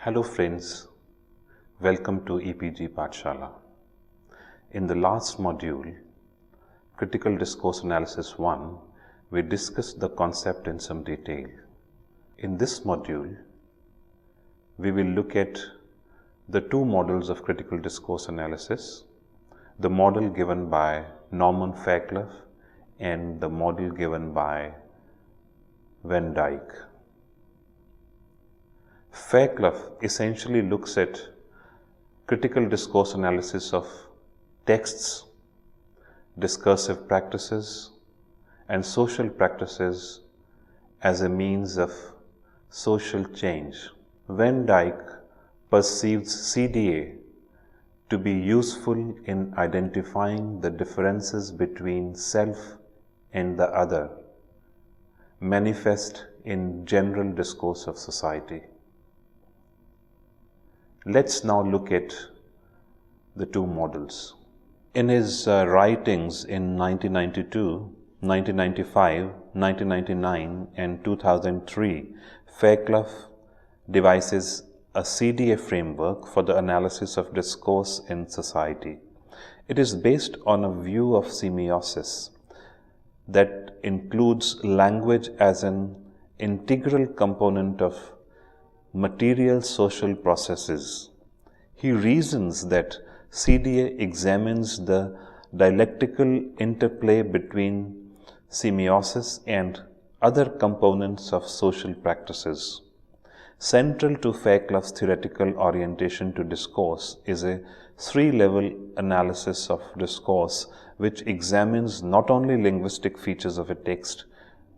Hello friends, welcome to EPG Pathshala. In the last module, Critical Discourse Analysis 1, we discussed the concept in some detail. In this module, we will look at the two models of critical discourse analysis, the model given by Norman Fairclough and the model given by Dijk. Fairclough essentially looks at critical discourse analysis of texts, discursive practices, and social practices as a means of social change. Dijk perceives CDA to be useful in identifying the differences between self and the other, manifest in general discourse of society. Let's now look at the two models. In his writings in 1992, 1995, 1999 and 2003, Fairclough devises a CDA framework for the analysis of discourse in society. It is based on a view of semiosis that includes language as an integral component of material social processes. He reasons that CDA examines the dialectical interplay between semiosis and other components of social practices. Central to Fairclough's theoretical orientation to discourse is a three-level analysis of discourse which examines not only linguistic features of a text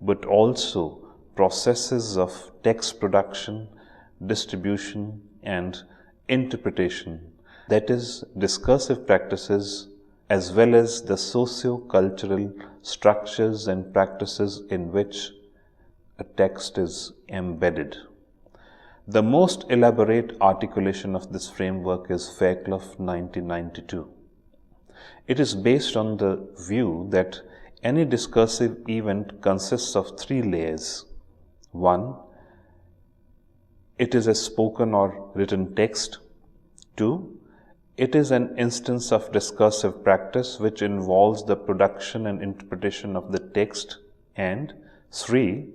but also processes of text production, distribution and interpretation, that is, discursive practices as well as the socio-cultural structures and practices in which a text is embedded. The most elaborate articulation of this framework is Fairclough 1992. It is based on the view that any discursive event consists of three layers. 1. It is a spoken or written text. 2. It is an instance of discursive practice which involves the production and interpretation of the text. And 3.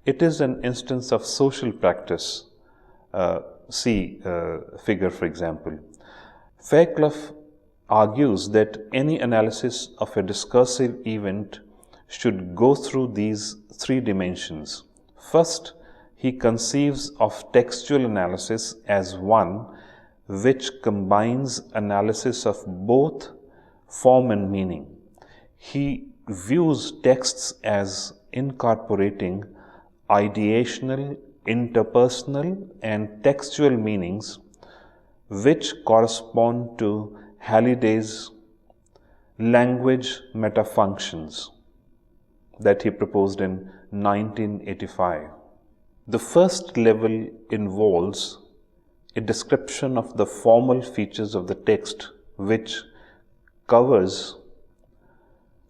It is an instance of social practice. See figure for example. Fairclough argues that any analysis of a discursive event should go through these three dimensions. First, he conceives of textual analysis as one which combines analysis of both form and meaning. He views texts as incorporating ideational, interpersonal and textual meanings which correspond to Halliday's language metafunctions that he proposed in 1985. The first level involves a description of the formal features of the text, which covers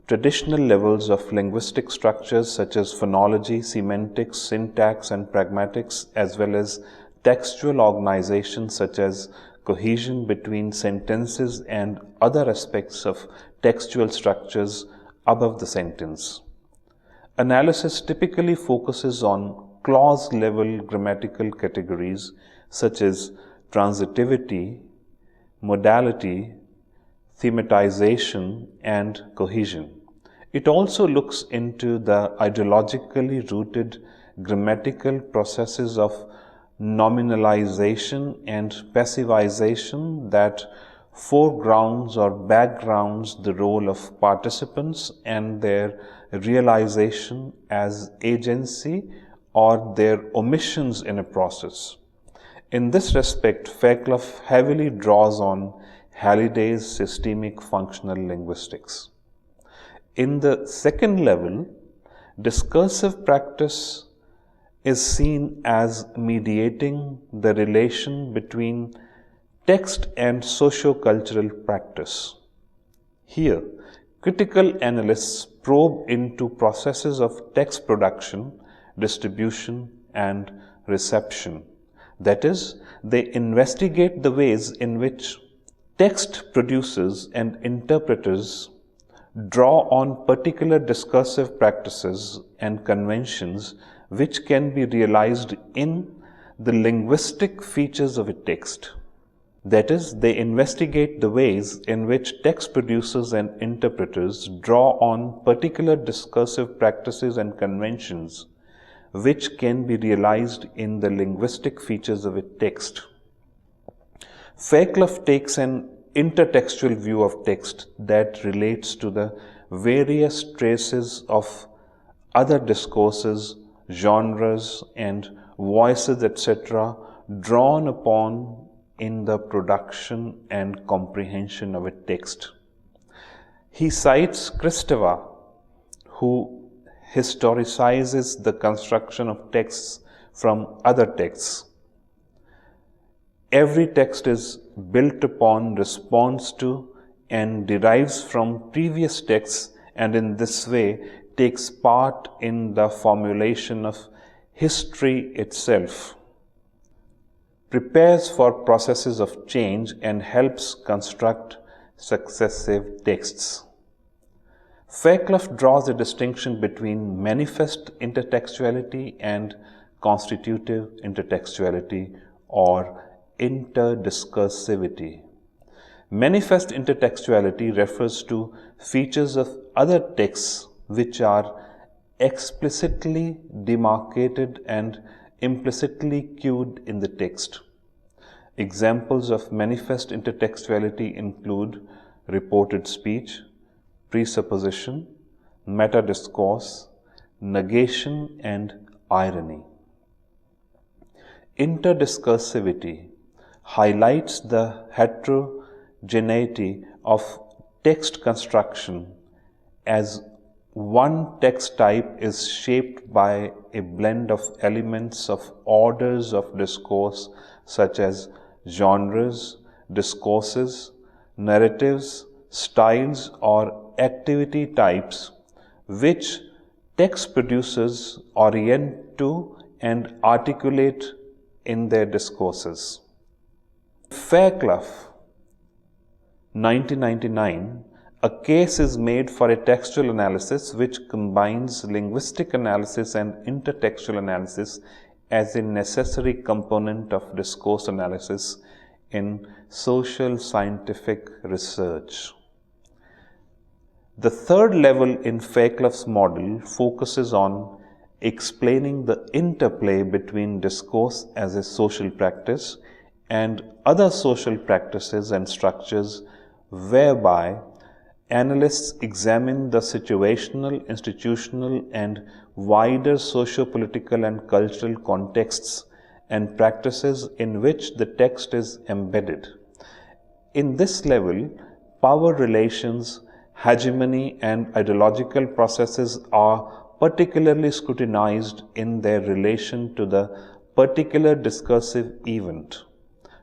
traditional levels of linguistic structures such as phonology, semantics, syntax, and pragmatics, as well as textual organization such as cohesion between sentences and other aspects of textual structures above the sentence. Analysis typically focuses on clause-level grammatical categories such as transitivity, modality, thematization, and cohesion. It also looks into the ideologically rooted grammatical processes of nominalization and passivization that foregrounds or backgrounds the role of participants and their realization as agency or their omissions in a process. In this respect, Fairclough heavily draws on Halliday's systemic functional linguistics. In the second level, discursive practice is seen as mediating the relation between text and socio-cultural practice. Here, critical analysts probe into processes of text production, distribution, and reception. That is, they investigate the ways in which text producers and interpreters draw on particular discursive practices and conventions which can be realized in the linguistic features of a text. That is, they investigate the ways in which text producers and interpreters draw on particular discursive practices and conventions which can be realized in the linguistic features of a text. Fairclough takes an intertextual view of text that relates to the various traces of other discourses, genres, and voices, etc., drawn upon in the production and comprehension of a text. He cites Kristeva, who historicizes the construction of texts from other texts. Every text is built upon response to and derives from previous texts, and in this way takes part in the formulation of history itself, prepares for processes of change, and helps construct successive texts. Fairclough draws a distinction between manifest intertextuality and constitutive intertextuality, or interdiscursivity. Manifest intertextuality refers to features of other texts which are explicitly demarcated and implicitly cued in the text. Examples of manifest intertextuality include reported speech, presupposition, meta-discourse, negation, and irony. Interdiscursivity highlights the heterogeneity of text construction, as one text type is shaped by a blend of elements of orders of discourse such as genres, discourses, narratives, styles, or activity types, which text producers orient to and articulate in their discourses. Fairclough, 1999, a case is made for a textual analysis which combines linguistic analysis and intertextual analysis as a necessary component of discourse analysis in social scientific research. The third level in Fairclough's model focuses on explaining the interplay between discourse as a social practice and other social practices and structures, whereby analysts examine the situational, institutional, and wider socio-political and cultural contexts and practices in which the text is embedded. In this level, power relations, hegemony, and ideological processes are particularly scrutinized in their relation to the particular discursive event.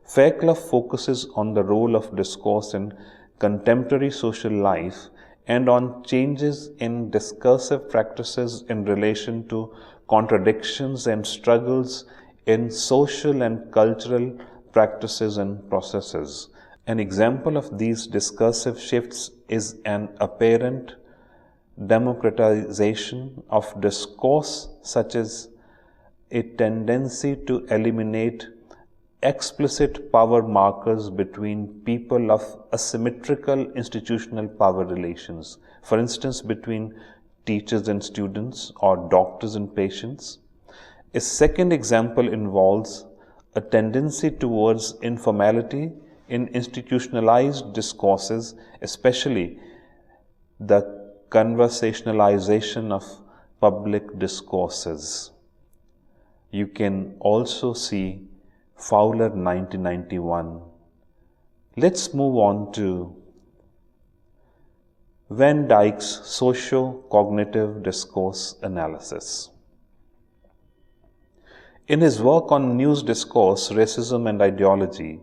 Fairclough focuses on the role of discourse in contemporary social life and on changes in discursive practices in relation to contradictions and struggles in social and cultural practices and processes. An example of these discursive shifts is an apparent democratization of discourse, such as a tendency to eliminate explicit power markers between people of asymmetrical institutional power relations, for instance, between teachers and students or doctors and patients. A second example involves a tendency towards informality in institutionalized discourses, especially the conversationalization of public discourses. You can also see Fowler, 1991. Let's move on to Van Dijk's socio-cognitive discourse analysis. In his work on news discourse, racism and ideology,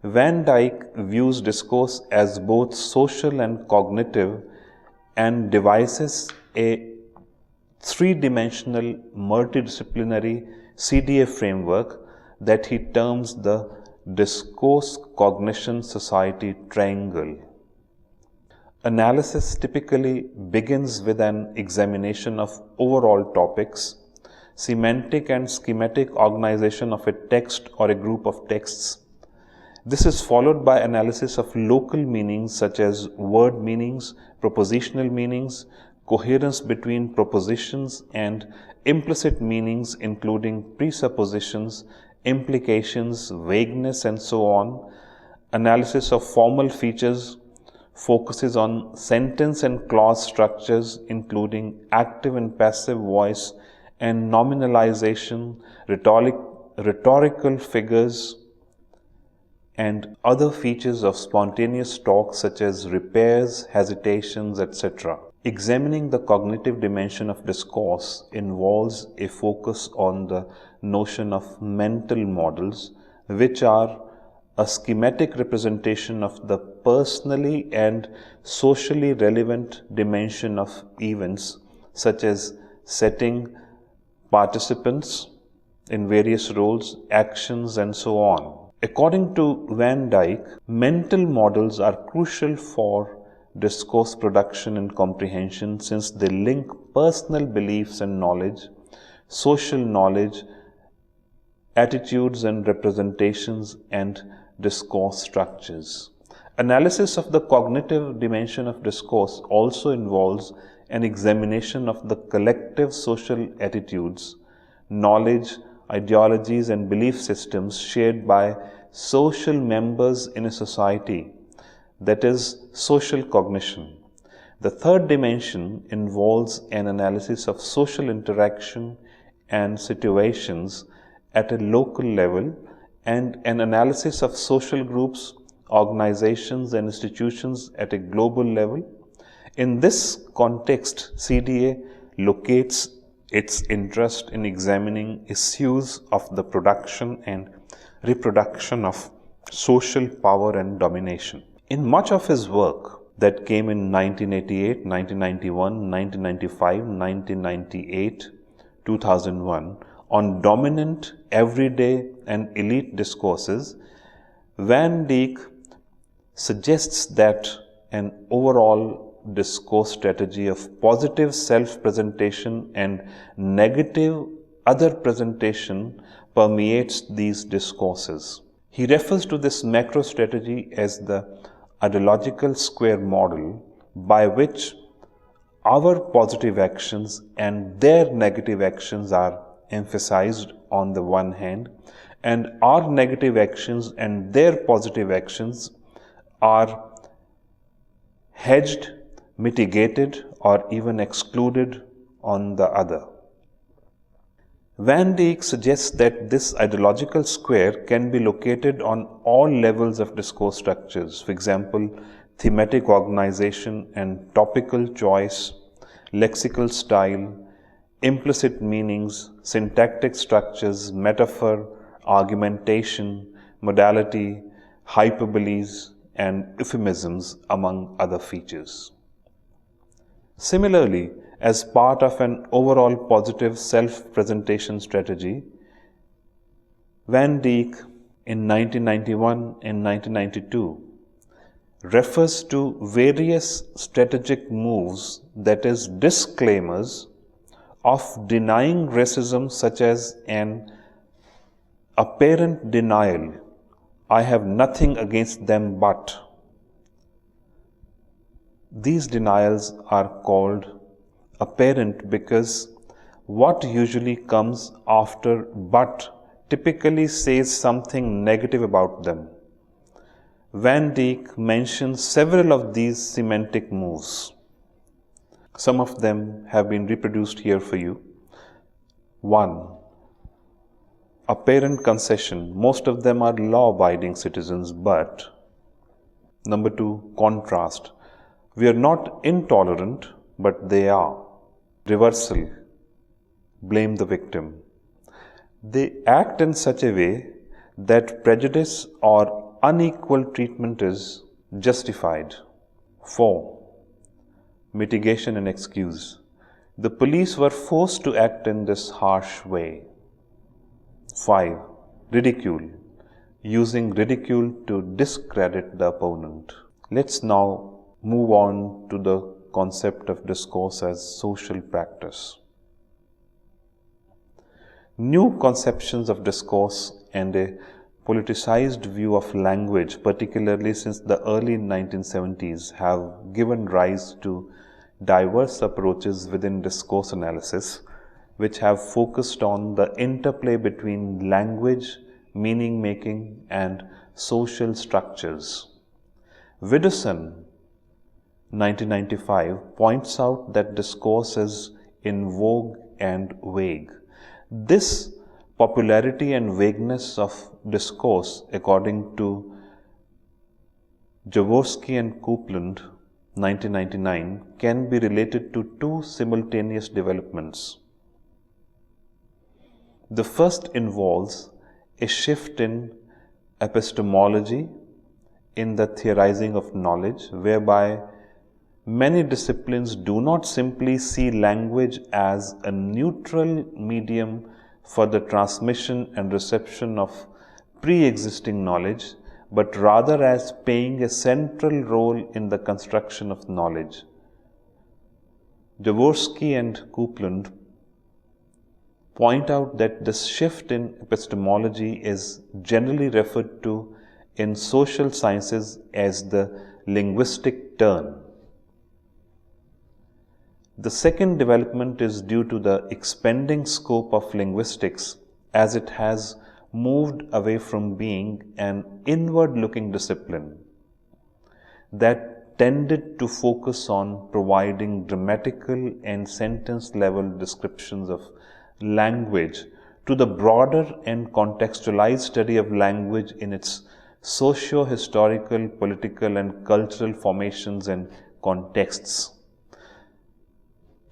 Van Dijk views discourse as both social and cognitive and devises a three-dimensional multidisciplinary CDA framework that he terms the Discourse Cognition Society Triangle. Analysis typically begins with an examination of overall topics, semantic and schematic organization of a text or a group of texts. This is followed by analysis of local meanings such as word meanings, propositional meanings, coherence between propositions and implicit meanings including presuppositions, implications, vagueness and so on. Analysis of formal features focuses on sentence and clause structures including active and passive voice and nominalization, rhetorical figures, and other features of spontaneous talk such as repairs, hesitations, etc. Examining the cognitive dimension of discourse involves a focus on the notion of mental models, which are a schematic representation of the personally and socially relevant dimension of events, such as setting participants in various roles, actions, and so on. According to Van Dijk, mental models are crucial for discourse production and comprehension since they link personal beliefs and knowledge, social knowledge, attitudes and representations, and discourse structures. Analysis of the cognitive dimension of discourse also involves an examination of the collective social attitudes, knowledge, ideologies, and belief systems shared by social members in a society, that is, social cognition. The third dimension involves an analysis of social interaction and situations at a local level and an analysis of social groups, organizations, and institutions at a global level. In this context, CDA locates its interest in examining issues of the production and reproduction of social power and domination. In much of his work that came in 1988, 1991, 1995, 1998, 2001 on dominant, everyday, and elite discourses, Van Dijk suggests that an overall discourse strategy of positive self-presentation and negative other presentation permeates these discourses. He refers to this macro strategy as the ideological square model, by which our positive actions and their negative actions are emphasized on the one hand, and our negative actions and their positive actions are hedged, mitigated, or even excluded on the other. Van Dijk suggests that this ideological square can be located on all levels of discourse structures, for example, thematic organization and topical choice, lexical style, implicit meanings, syntactic structures, metaphor, argumentation, modality, hyperboles, and euphemisms, among other features. Similarly, as part of an overall positive self-presentation strategy, Van Dijk in 1991 and 1992 refers to various strategic moves, that is, disclaimers of denying racism, such as an apparent denial, I have nothing against them but. These denials are called apparent because what usually comes after but typically says something negative about them. Van Dijk mentions several of these semantic moves. Some of them have been reproduced here for you. 1. Apparent concession. Most of them are law-abiding citizens, but. Number 2. Contrast. We are not intolerant, but they are. Reversal. Blame the victim. They act in such a way that prejudice or unequal treatment is justified. 4. Mitigation and excuse. The police were forced to act in this harsh way. 5. ridicule, using ridicule to discredit the opponent. Let's now move on to the concept of discourse as social practice. New conceptions of discourse and a politicized view of language, particularly since the early 1970s, have given rise to diverse approaches within discourse analysis, which have focused on the interplay between language, meaning making, and social structures. Widdowson, 1995, points out that discourse is in vogue and vague. This popularity and vagueness of discourse, according to Jaworski and Copeland, 1999, can be related to two simultaneous developments. The first involves a shift in epistemology, in the theorizing of knowledge, whereby many disciplines do not simply see language as a neutral medium for the transmission and reception of pre-existing knowledge, but rather as playing a central role in the construction of knowledge. Jaworski and Copeland point out that this shift in epistemology is generally referred to in social sciences as the linguistic turn. The second development is due to the expanding scope of linguistics, as it has moved away from being an inward-looking discipline that tended to focus on providing grammatical and sentence-level descriptions of language to the broader and contextualized study of language in its socio-historical, political, and cultural formations and contexts.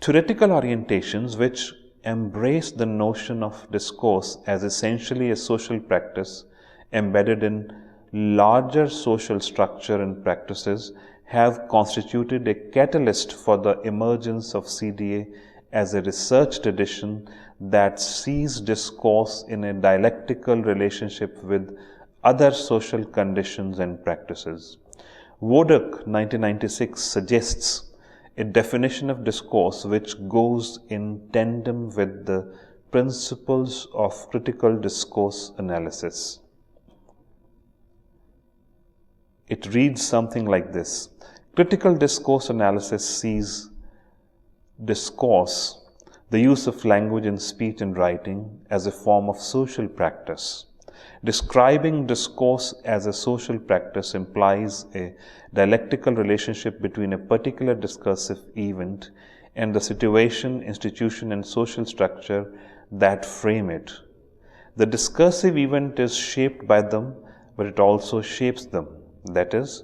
Theoretical orientations which embrace the notion of discourse as essentially a social practice embedded in larger social structure and practices have constituted a catalyst for the emergence of CDA as a research tradition that sees discourse in a dialectical relationship with other social conditions and practices. Wodak, 1996, suggests a definition of discourse which goes in tandem with the principles of critical discourse analysis. It reads something like this: critical discourse analysis sees discourse, the use of language in speech and writing, as a form of social practice. Describing discourse as a social practice implies a dialectical relationship between a particular discursive event and the situation, institution, and social structure that frame it. The discursive event is shaped by them, but it also shapes them. That is,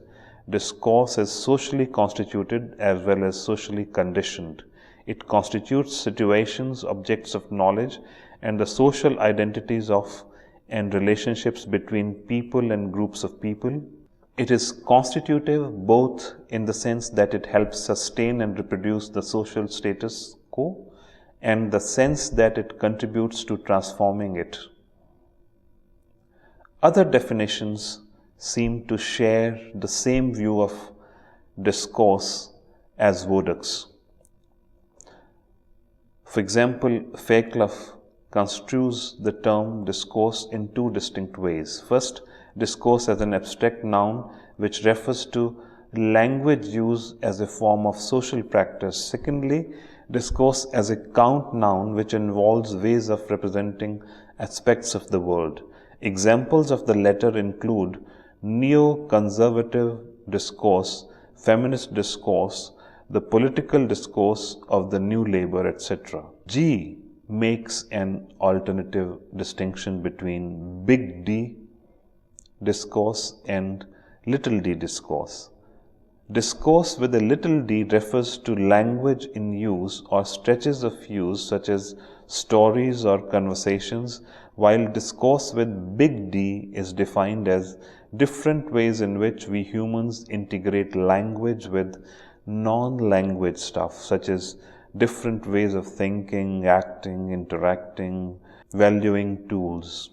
discourse is socially constituted as well as socially conditioned. It constitutes situations, objects of knowledge, and the social identities of and relationships between people and groups of people. It is constitutive both in the sense that it helps sustain and reproduce the social status quo, and the sense that it contributes to transforming it. Other definitions seem to share the same view of discourse as Wodak's. For example, Fairclough construes the term discourse in two distinct ways. First, discourse as an abstract noun which refers to language use as a form of social practice. Secondly, discourse as a count noun which involves ways of representing aspects of the world. Examples of the latter include neo-conservative discourse, feminist discourse, the political discourse of the New Labour, etc. G makes an alternative distinction between big D discourse and little d discourse. Discourse with a little d refers to language in use or stretches of use such as stories or conversations, while discourse with big D is defined as different ways in which we humans integrate language with non-language stuff, such as different ways of thinking, acting, interacting, valuing tools.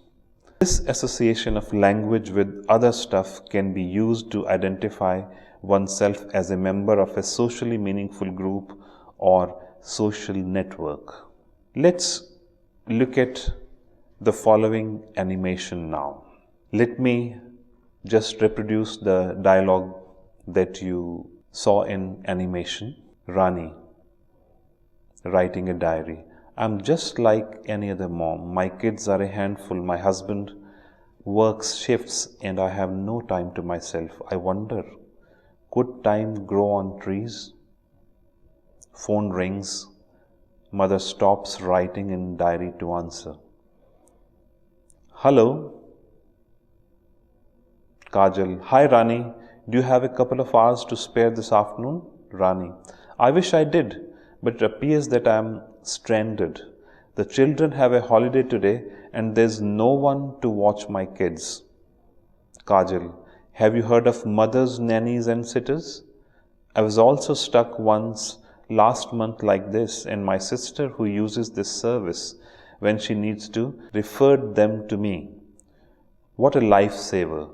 This association of language with other stuff can be used to identify oneself as a member of a socially meaningful group or social network. Let's look at the following animation now. Let me just reproduce the dialogue that you saw in animation. Rani writing a diary. I'm just like any other mom. My kids are a handful. My husband works shifts and I have no time to myself. I wonder, could time grow on trees? Phone rings. Mother stops writing in diary to answer. Hello. Kajal. Hi Rani. Do you have a couple of hours to spare this afternoon? Rani. I wish I did, but it appears that I am stranded. The children have a holiday today and there's no one to watch my kids. Kajal. Have you heard of mothers, nannies and sitters? I was also stuck once last month like this, and my sister who uses this service when she needs to referred them to me. What a lifesaver.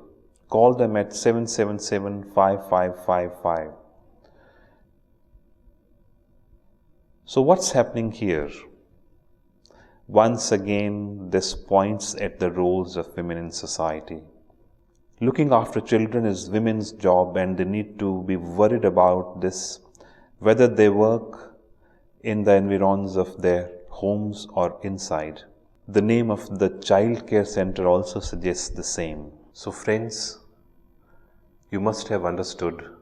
Call them at 777-5555. So what's happening here? Once again, this points at the roles of women in society. Looking after children is women's job and they need to be worried about this, whether they work in the environs of their homes or inside. The name of the child care center also suggests the same. So friends, you must have understood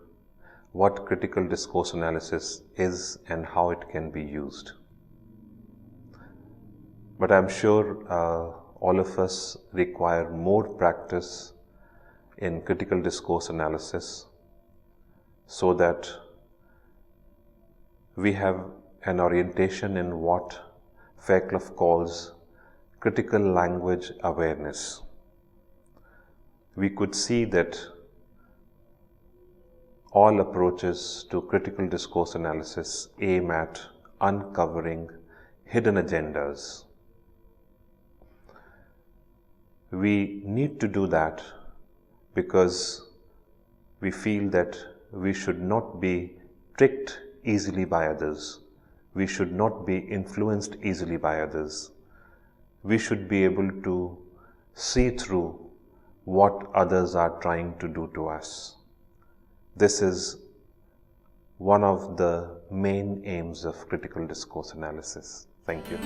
what critical discourse analysis is and how it can be used. But I'm sure all of us require more practice in critical discourse analysis so that we have an orientation in what Fairclough calls critical language awareness. We could see that all approaches to critical discourse analysis aim at uncovering hidden agendas. We need to do that because we feel that we should not be tricked easily by others. We should not be influenced easily by others. We should be able to see through what others are trying to do to us. This is one of the main aims of critical discourse analysis. Thank you.